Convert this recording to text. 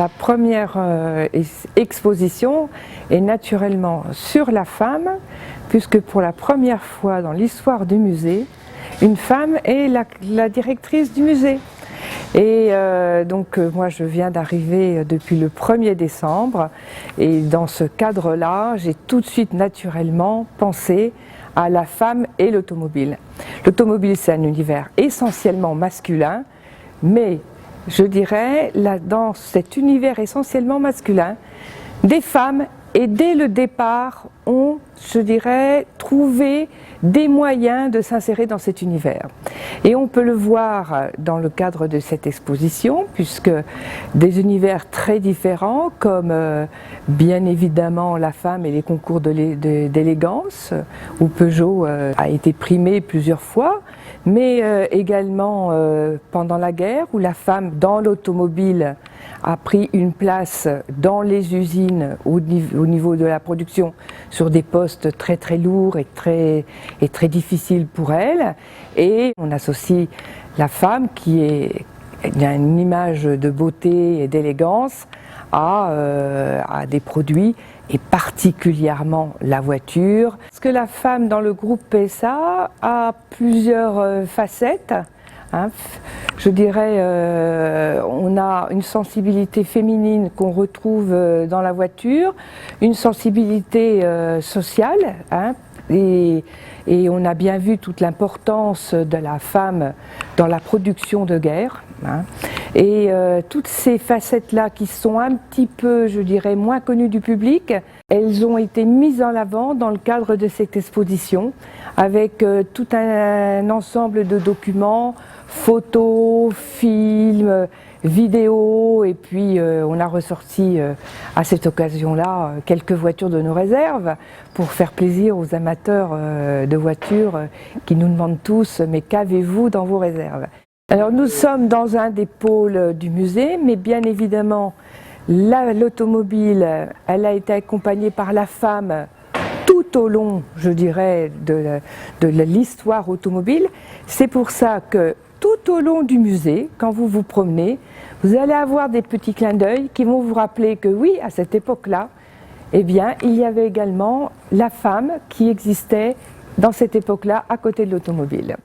La première exposition est naturellement sur la femme, puisque pour la première fois dans l'histoire du musée, une femme est la directrice du musée. Et moi je viens d'arriver depuis le 1er décembre et dans ce cadre-là, j'ai tout de suite naturellement pensé à la femme et l'automobile. L'automobile, c'est un univers essentiellement masculin, mais je dirais, là, dans cet univers essentiellement masculin, des femmes, et dès le départ, ont, je dirais, trouvé des moyens de s'insérer dans cet univers. Et on peut le voir dans le cadre de cette exposition, puisque des univers très différents, comme bien évidemment la femme et les concours d'élégance, où Peugeot a été primé plusieurs fois, mais également pendant la guerre, où la femme dans l'automobile a pris une place dans les usines au niveau de la production sur des postes très très lourds et très difficiles pour elle. Et on associe la femme qui a une image de beauté et d'élégance à des produits et particulièrement la voiture. Parce que la femme dans le groupe PSA a plusieurs facettes. Je dirais, on a une sensibilité féminine qu'on retrouve dans la voiture, une sensibilité sociale, et on a bien vu toute l'importance de la femme dans la production de guerre. Et toutes ces facettes-là qui sont un petit peu, je dirais, moins connues du public, elles ont été mises en avant dans le cadre de cette exposition avec tout un ensemble de documents, photos, films, vidéos, et puis on a ressorti à cette occasion-là quelques voitures de nos réserves pour faire plaisir aux amateurs de voitures qui nous demandent tous « mais qu'avez-vous dans vos réserves ?» Alors nous sommes dans un des pôles du musée, mais bien évidemment l'automobile, elle a été accompagnée par la femme tout au long, je dirais, de l'histoire automobile. C'est pour ça que tout au long du musée, quand vous vous promenez, vous allez avoir des petits clins d'œil qui vont vous rappeler que oui, à cette époque-là, eh bien, il y avait également la femme qui existait dans cette époque-là à côté de l'automobile.